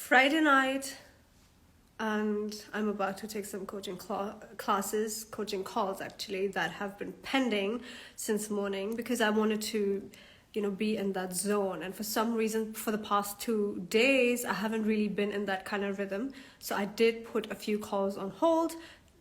Friday night, and I'm about to take some coaching classes, coaching calls actually, that have been pending since morning because I wanted to, be in that zone. And for some reason, for the past 2 days, I haven't really been in that kind of rhythm. So I did put a few calls on hold.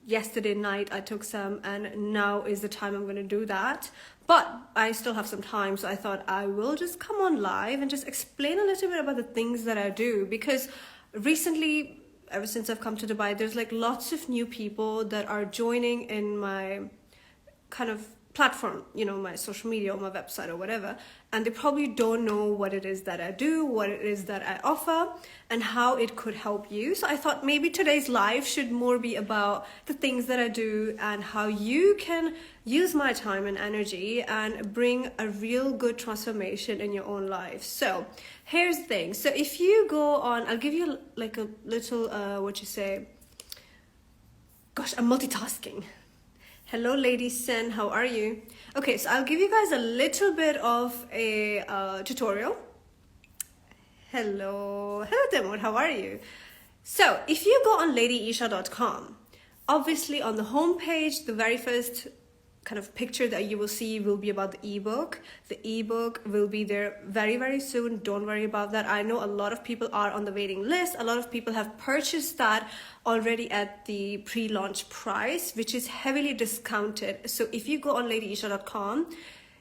Yesterday night, I took some, and now is the time I'm going to do that. But I still have some time, so I thought I will just come on live and just explain a little bit about the things that I do, because recently, ever since I've come to Dubai, there's like lots of new people that are joining in my kind of platform, my social media or my website or whatever, and they probably don't know what it is that I do, what it is that I offer, and how it could help you. So I thought maybe today's live should more be about the things that I do and how you can use my time and energy and bring a real good transformation in your own life. So here's the thing. So if you go on, I'll give you like a little, I'm multitasking. Hello, Lady Sen, how are you? Okay, so I'll give you guys a little bit of a tutorial. Hello, Demod, how are you? So if you go on ladyesha.com, obviously on the homepage, the very first kind of picture that you will see will be about the ebook. The ebook will be there very, very soon. Don't worry about that. I know a lot of people are on the waiting list. A lot of people have purchased that already at the pre-launch price, which is heavily discounted. So if you go on ladyesha.com,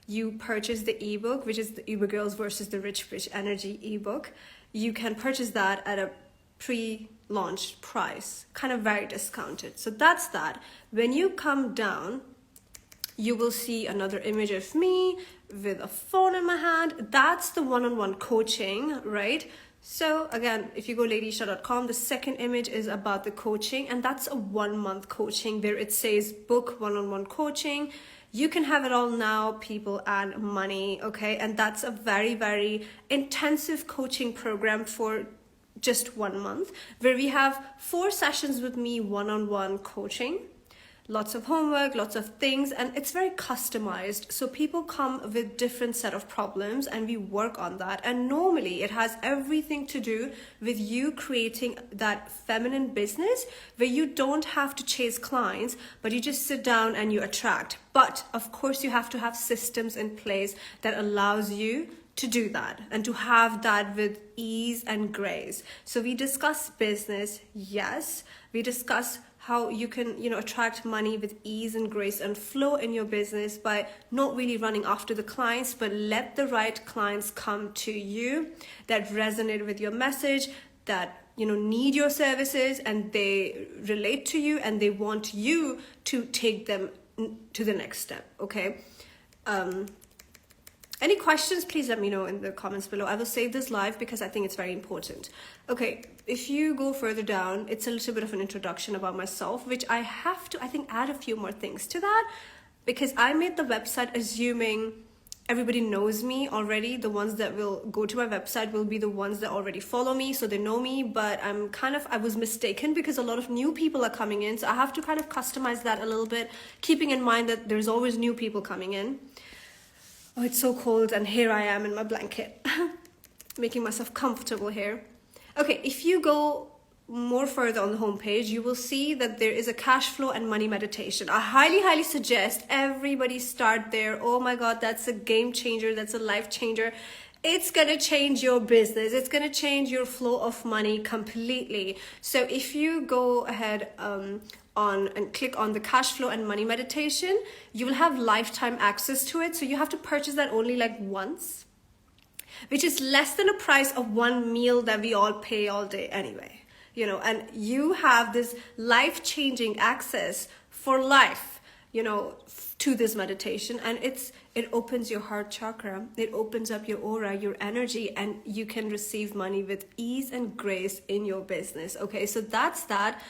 you purchase the ebook, which is the Uber Girls versus the Rich Bitch Energy ebook. You can purchase that at a pre-launch price, kind of very discounted. So that's that. When you come down, you will see another image of me with a phone in my hand. That's the one-on-one coaching, right? So again, if you go ladyesha.com, the second image is about the coaching, and that's a 1-month coaching where it says book one-on-one coaching. You can have it all now, people and money, okay? And that's a very, very intensive coaching program for just 1 month, where we have 4 sessions with me, one-on-one coaching. Lots of homework, lots of things, and it's very customized. So people come with different set of problems and we work on that. And normally it has everything to do with you creating that feminine business where you don't have to chase clients, but you just sit down and you attract. But of course you have to have systems in place that allows you to do that and to have that with ease and grace. So we discuss business, yes. We discuss how you can, attract money with ease and grace and flow in your business by not really running after the clients, but let the right clients come to you that resonate with your message, that, need your services, and they relate to you and they want you to take them to the next step, okay? Any questions, please let me know in the comments below. I will save this live because I think it's very important. Okay, if you go further down, it's a little bit of an introduction about myself, which I have to, add a few more things to that because I made the website assuming everybody knows me already. The ones that will go to my website will be the ones that already follow me, so they know me, but I was mistaken because a lot of new people are coming in, so I have to kind of customize that a little bit, keeping in mind that there's always new people coming in. Oh, it's so cold, and here I am in my blanket, making myself comfortable here. Okay, if you go more further on the homepage, you will see that there is a cash flow and money meditation. I highly, highly suggest everybody start there. Oh my God, that's a game changer. That's a life changer. It's going to change your business. It's going to change your flow of money completely. So if you go ahead, on and click on the cash flow and money meditation, you will have lifetime access to it. So you have to purchase that only like once, which is less than the price of one meal that we all pay all day anyway, and you have this life-changing access for life, to this meditation. And it opens your heart chakra. It opens up your aura, your energy, and you can receive money with ease and grace in your business. Okay, so that's that.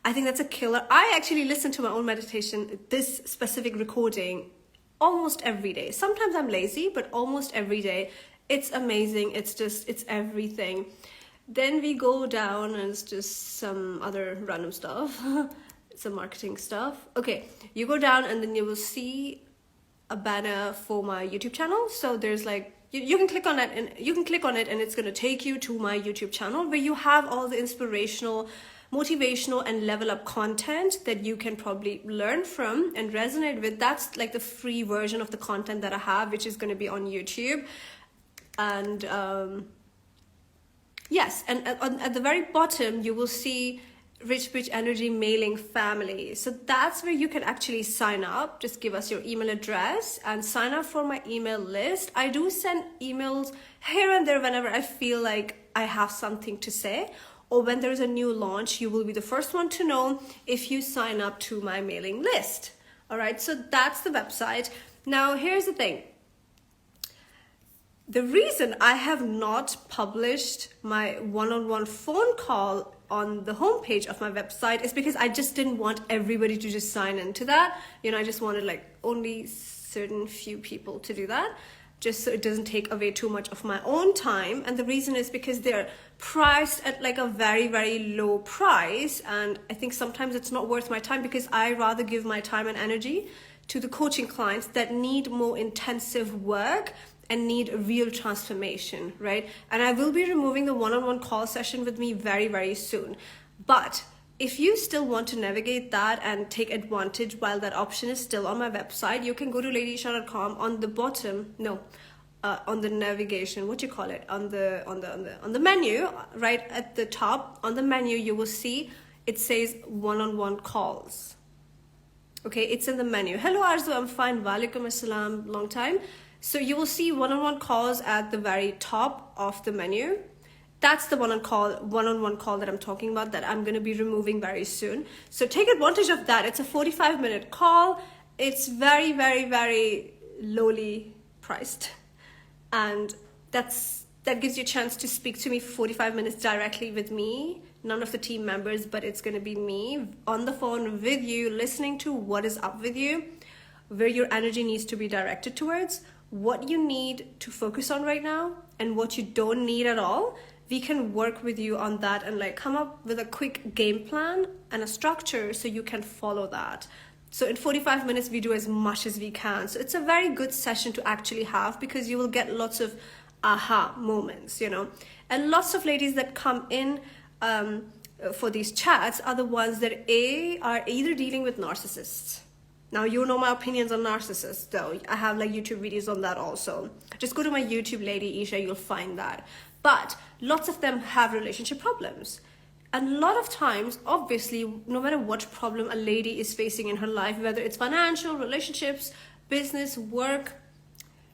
I think that's a killer. I actually listen to my own meditation, this specific recording, almost every day. Sometimes I'm lazy, but almost every day. It's amazing. It's everything. Then we go down and it's just some other random stuff, some marketing stuff. Okay, you go down and then you will see a banner for my YouTube channel. So there's like, you can click on it, and it's going to take you to my YouTube channel, where you have all the inspirational, motivational, and level up content that you can probably learn from and resonate with. That's like the free version of the content that I have, which is going to be on YouTube. And yes, and at the very bottom you will see Rich Bitch Energy mailing family. So that's where you can actually sign up. Just give us your email address and sign up for my email list. I do send emails here and there whenever I feel like I have something to say, or when there's a new launch. You will be the first one to know if you sign up to my mailing list. All right, so that's the website. Now here's the thing. The reason I have not published my one-on-one phone call on the homepage of my website is because I just didn't want everybody to just sign into that. You know, I just wanted like only certain few people to do that, just so it doesn't take away too much of my own time. And the reason is because they're priced at like a very, very low price. And I think sometimes it's not worth my time, because I rather give my time and energy to the coaching clients that need more intensive work and need a real transformation, right? And I will be removing the one-on-one call session with me very, very soon. But if you still want to navigate that and take advantage while that option is still on my website, you can go to ladyesha.com. On the bottom, on the navigation, what you call it, on the menu, right at the top, on the menu, you will see it says one-on-one calls. Okay, it's in the menu. Hello Arzu, I'm fine. Walaikum assalam, long time. So you will see one-on-one calls at the very top of the menu. That's the one-on-one call that I'm talking about, that I'm going to be removing very soon. So take advantage of that. It's a 45-minute call. It's very, very, very lowly priced. And that gives you a chance to speak to me for 45 minutes directly with me. None of the team members, but it's going to be me on the phone with you, listening to what is up with you, where your energy needs to be directed towards, what you need to focus on right now, and what you don't need at all. We can work with you on that and like come up with a quick game plan and a structure so you can follow that. So in 45 minutes, we do as much as we can. So it's a very good session to actually have, because you will get lots of aha moments, you know. And lots of ladies that come in for these chats are the ones that are either dealing with narcissists. Now, you know my opinions on narcissists, though. I have like YouTube videos on that also. Just go to my YouTube, Lady Esha, you'll find that. But lots of them have relationship problems. And a lot of times, obviously, no matter what problem a lady is facing in her life, whether it's financial, relationships, business, work,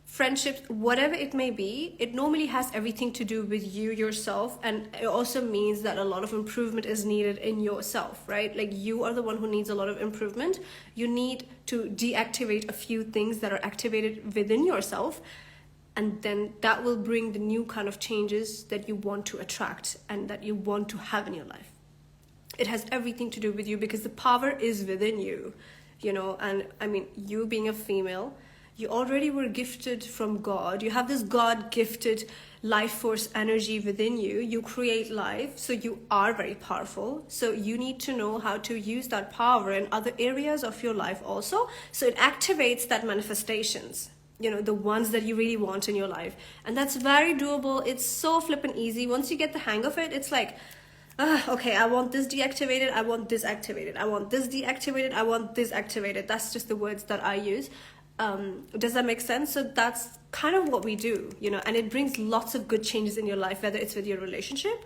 friendships, whatever it may be, it normally has everything to do with you yourself. And it also means that a lot of improvement is needed in yourself, right? Like, you are the one who needs a lot of improvement. You need to deactivate a few things that are activated within yourself. And then that will bring the new kind of changes that you want to attract and that you want to have in your life. It has everything to do with you, because the power is within you, you know. And I mean, you being a female, you already were gifted from God. You have this God-gifted life force energy within you. You create life, so you are very powerful. So you need to know how to use that power in other areas of your life also. So it activates that manifestations, you know, the ones that you really want in your life. And that's very doable. It's so flippin' easy. Once you get the hang of it, it's like, okay, I want this deactivated, I want this activated, I want this deactivated, I want this activated. That's just the words that I use. Does that make sense? So that's kind of what we do, you know, and it brings lots of good changes in your life, whether it's with your relationship,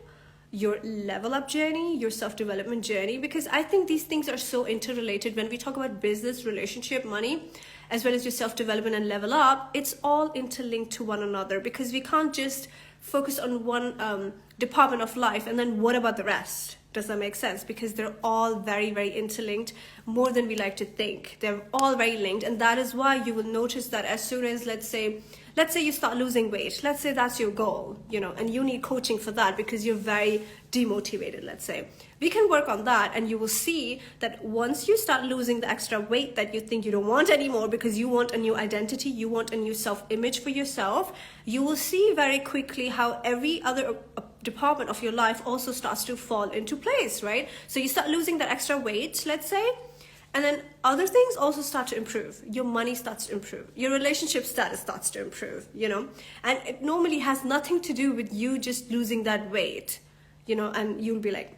your level up journey, your self-development journey, because I think these things are so interrelated. When we talk about business, relationship, money, as well as your self-development and level up, it's all interlinked to one another, because we can't just focus on one department of life and then what about the rest? Does that make sense? Because they're all very, very interlinked, more than we like to think. They're all very linked. And that is why you will notice that as soon as, let's say you start losing weight, let's say that's your goal, you know, and you need coaching for that because you're very demotivated, let's say. We can work on that, and you will see that once you start losing the extra weight that you think you don't want anymore because you want a new identity, you want a new self-image for yourself, you will see very quickly how every other department of your life also starts to fall into place, right? So you start losing that extra weight, let's say, And then other things also start to improve. Your money starts to improve. Your relationship status starts to improve, you know. And it normally has nothing to do with you just losing that weight, you know, and you'll be like,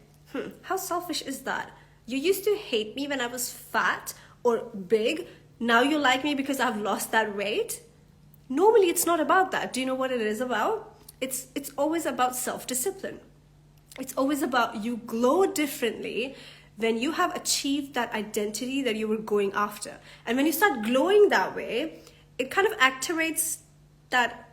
how selfish is that? You used to hate me when I was fat or big. Now you like me because I've lost that weight. Normally it's not about that. Do you know what it is about? It's always about self-discipline. It's always about you glow differently when you have achieved that identity that you were going after. And when you start glowing that way, it kind of activates that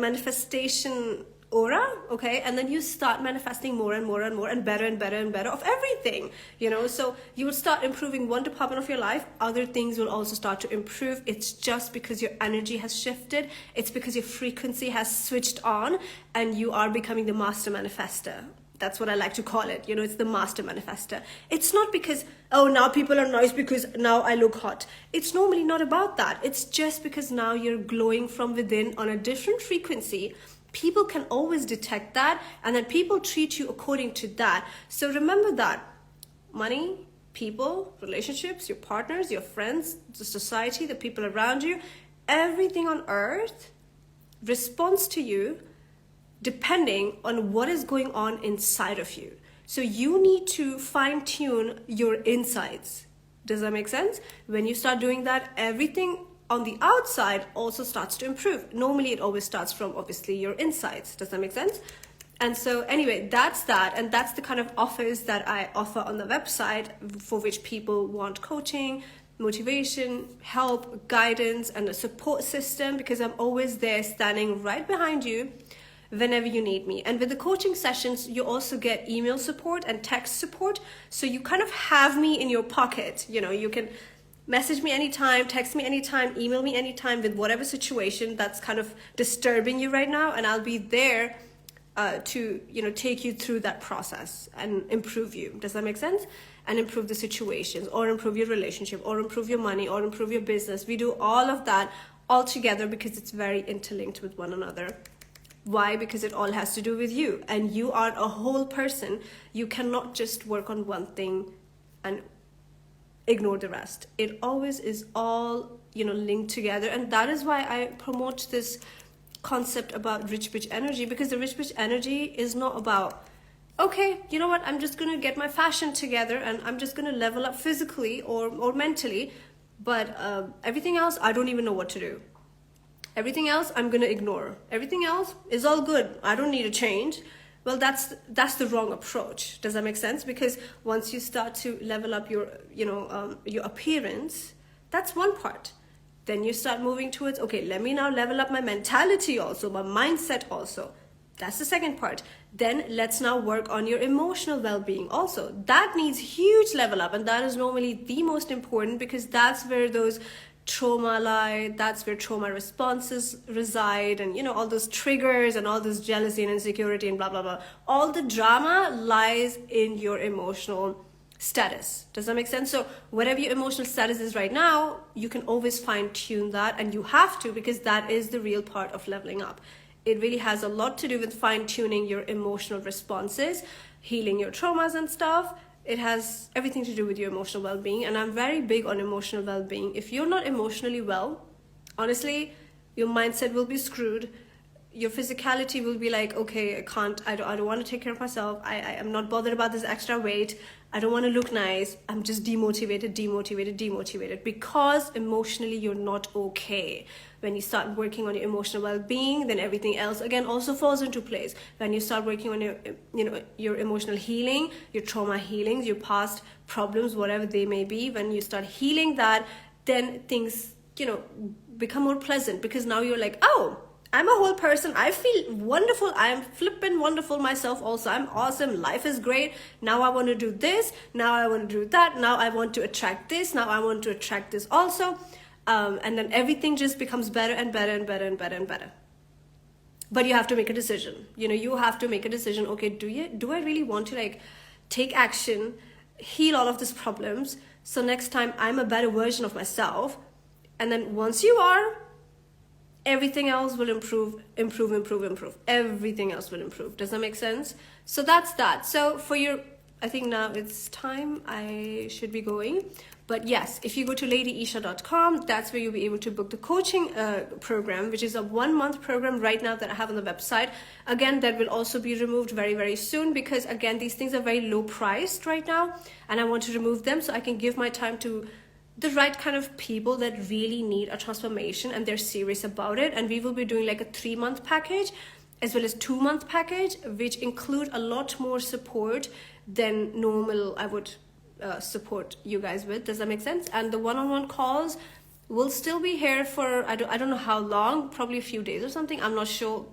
manifestation aura, okay? And then you start manifesting more and more and more and better and better and better of everything, you know? So you will start improving one department of your life, other things will also start to improve. It's just because your energy has shifted. It's because your frequency has switched on and you are becoming the master manifester. That's what I like to call it. You know, it's the master manifester. It's not because, oh, now people are nice because now I look hot. It's normally not about that. It's just because now you're glowing from within on a different frequency. People can always detect that, and then people treat you according to that. So remember that money, people, relationships, your partners, your friends, the society, the people around you, everything on earth responds to you depending on what is going on inside of you. So you need to fine tune your insides. Does that make sense? When you start doing that, everything on the outside also starts to improve. Normally it always starts from obviously your insides. Does that make sense? And so anyway, that's that. And that's the kind of offers that I offer on the website for which people want coaching, motivation, help, guidance, and a support system, because I'm always there standing right behind you whenever you need me. And with the coaching sessions, you also get email support and text support. So you kind of have me in your pocket. You know, you can message me anytime, text me anytime, email me anytime with whatever situation that's kind of disturbing you right now. And I'll be there to, you know, take you through that process and improve you. Does that make sense? And improve the situations, or improve your relationship, or improve your money, or improve your business. We do all of that all together because it's very interlinked with one another. Why? Because it all has to do with you, and you are a whole person. You cannot just work on one thing and ignore the rest. It always is all, you know, linked together. And that is why I promote this concept about rich bitch energy, because the rich bitch energy is not about, okay, you know what, I'm just going to get my fashion together and I'm just going to level up physically or mentally, but everything else, I don't even know what to do. Everything else I'm going to ignore. Everything else is all good. I don't need to change. Well, that's the wrong approach. Does that make sense? Because once you start to level up your, you know, your appearance, that's one part. Then you start moving towards, okay, let me now level up my mentality also, my mindset also. That's the second part. Then let's now work on your emotional well-being also. That needs huge level up, and that is normally the most important, because that's where those trauma lie, that's where trauma responses reside, and you know, all those triggers and all this jealousy and insecurity and blah blah blah. All the drama lies in your emotional status. Does that make sense? So whatever your emotional status is right now, you can always fine tune that, and you have to, because that is the real part of leveling up. It really has a lot to do with fine tuning your emotional responses, healing your traumas and stuff. It has everything to do with your emotional well-being, and I'm very big on emotional well-being. If you're not emotionally well, honestly, your mindset will be screwed. Your physicality will be like, okay, I don't want to take care of myself. I am not bothered about this extra weight. I don't want to look nice. I'm just demotivated, because emotionally you're not okay. When you start working on your emotional well-being, then everything else again also falls into place. When you start working on your, you know, your emotional healing, your trauma healings, your past problems, whatever they may be, when you start healing that, then things, you know, become more pleasant, because now you're like, oh, I'm a whole person. I feel wonderful. I am flippin' wonderful myself also. I'm awesome. Life is great. Now I want to do this. Now I want to do that. Now I want to attract this. Now I want to attract this also. And then everything just becomes better and better and better and better and better. But you have to make a decision. You know, you have to make a decision. Okay, do I really want to like take action, heal all of these problems, so next time I'm a better version of myself? And then once you are, everything else will improve. Everything else will improve. Does that make sense? So that's that. So for your I think now it's time I should be going. But yes, if you go to ladyesha.com, that's where you'll be able to book the coaching program, which is a 1-month program right now that I have on the website. Again, that will also be removed very, very soon, because again, these things are very low priced right now, and I want to remove them so I can give my time to the right kind of people that really need a transformation and they're serious about it. And we will be doing like a 3-month package as well as 2-month package, which include a lot more support than normal I would support you guys with. Does that make sense? And the one-on-one calls will still be here for I don't know how long, probably a few days or something, I'm not sure.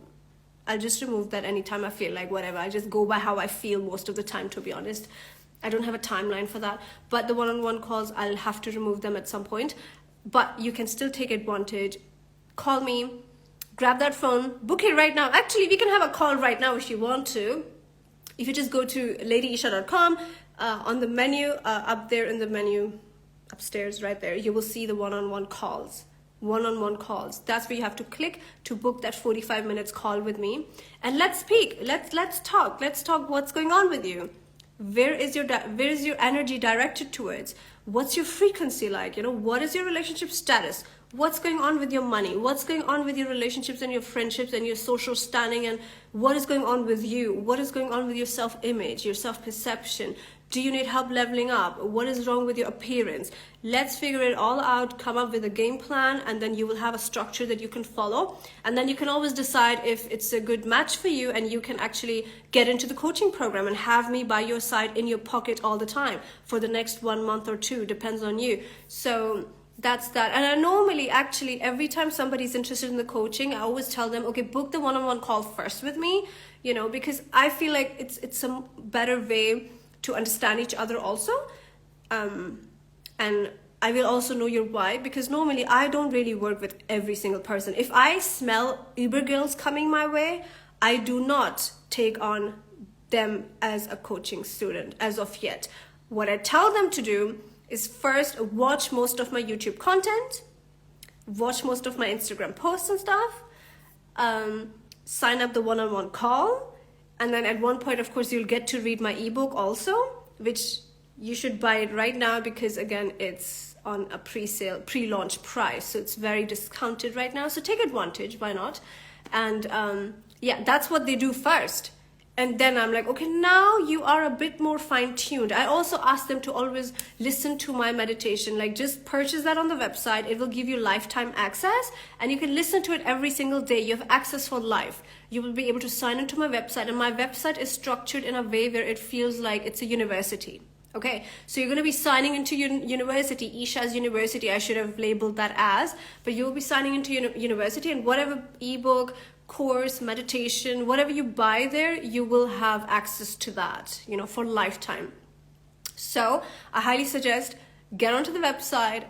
I'll just remove that anytime I feel like, whatever. I just go by how I feel most of the time, to be honest. I don't have a timeline for that. But the one-on-one calls, I'll have to remove them at some point, but you can still take advantage. Call me, grab that phone, book it right now. Actually, we can have a call right now if you want to. If you just go to ladyesha.com, on the menu, up there in the menu, upstairs right there, you will see the one-on-one calls. One-on-one calls. That's where you have to click to book that 45 minutes call with me. And let's speak. Let's talk. Let's talk what's going on with you. Where is your energy directed towards? What's your frequency like? What is your relationship status? What's going on with your money? What's going on with your relationships and your friendships and your social standing? And what is going on with you? What is going on with your self-image, your self-perception? Do you need help leveling up? What is wrong with your appearance? Let's figure it all out, come up with a game plan, and then you will have a structure that you can follow. And then you can always decide if it's a good match for you, and you can actually get into the coaching program and have me by your side in your pocket all the time for the next 1 month or 2, depends on you. So that's that. And I normally, actually, every time somebody's interested in the coaching, I always tell them, okay, book the one-on-one call first with me, because I feel like it's a better way to understand each other also. And I will also know your why, because normally I don't really work with every single person. If I smell Uber girls coming my way, I do not take on them as a coaching student as of yet. What I tell them to do is first watch most of my YouTube content, watch most of my Instagram posts and stuff, sign up the one-on-one call, and then at one point, of course, you'll get to read my ebook also, which you should buy it right now, because again, it's on a pre-sale, pre-launch price, so it's very discounted right now. So take advantage, why not? And yeah, that's what they do first. And then I'm like, okay, now you are a bit more fine-tuned. I also ask them to always listen to my meditation. Like, just purchase that on the website. It will give you lifetime access, and you can listen to it every single day. You have access for life. You will be able to sign into my website, and my website is structured in a way where it feels like it's a university. Okay, so you're going to be signing into university, Esha's university, I should have labeled that as, but you'll be signing into university, and whatever ebook, course, meditation, whatever you buy there, you will have access to that, for lifetime. So I highly suggest get onto the website,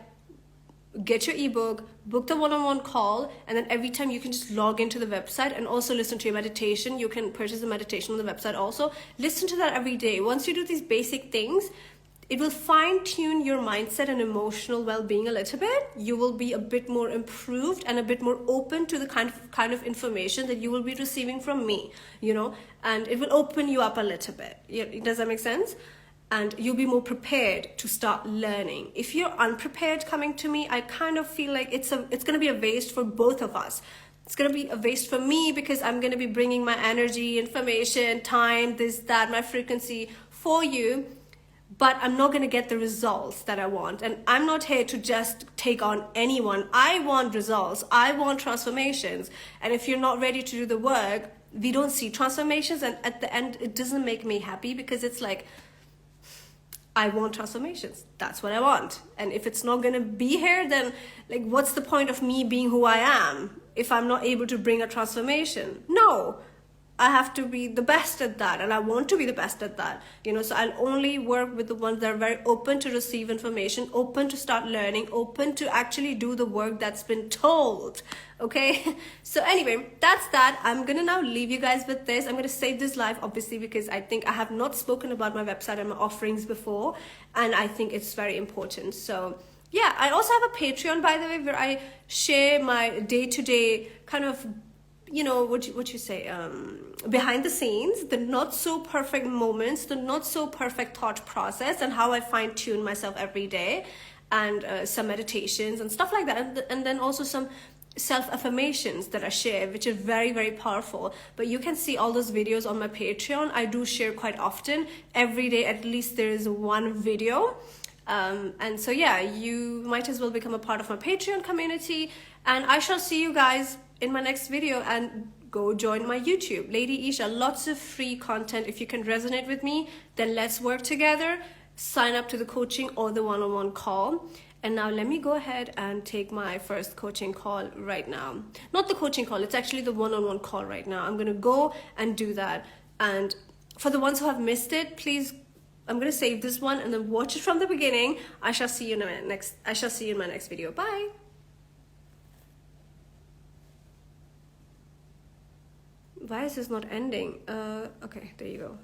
get your ebook, book the one-on-one call, and then every time you can just log into the website and also listen to your meditation. You can purchase the meditation on the website also. Listen to that every day. Once you do these basic things, it will fine-tune your mindset and emotional well-being a little bit. You will be a bit more improved and a bit more open to the kind of information that you will be receiving from me, and it will open you up a little bit. Does that make sense? And you'll be more prepared to start learning. If you're unprepared coming to me, I kind of feel like it's going to be a waste for both of us. It's going to be a waste for me, because I'm going to be bringing my energy, information, time, this, that, my frequency for you, but I'm not going to get the results that I want. And I'm not here to just take on anyone. I want results. I want transformations. And if you're not ready to do the work, we don't see transformations. And at the end, it doesn't make me happy, because it's like, I want transformations. That's what I want. And if it's not going to be here, then like, what's the point of me being who I am if I'm not able to bring a transformation? No, I have to be the best at that, and I want to be the best at that. So I'll only work with the ones that are very open to receive information, open to start learning, open to actually do the work that's been told. Okay, so anyway, that's that. I'm gonna now leave you guys with this. I'm gonna save this live, obviously, because I think I have not spoken about my website and my offerings before, and I think it's very important. So yeah, I also have a Patreon, by the way, where I share my day-to-day kind of you know, what you say, behind the scenes, the not so perfect moments, the not so perfect thought process, and how I fine tune myself every day, and some meditations and stuff like that, and then also some self affirmations that I share, which are very, very powerful. But you can see all those videos on my Patreon. I do share quite often. Every day at least there is one video. And so yeah, you might as well become a part of my Patreon community, and I shall see you guys in my next video. And go join my YouTube, Lady Esha. Lots of free content. If you can resonate with me, then let's work together. Sign up to the coaching or the one-on-one call. And now let me go ahead and take my first coaching call right now. Not the coaching call, it's actually the one-on-one call right now. I'm gonna go and do that. And for the ones who have missed it, please, I'm gonna save this one and then watch it from the beginning. I shall see you in my next video. Bye. Why is this not ending? Okay, there you go.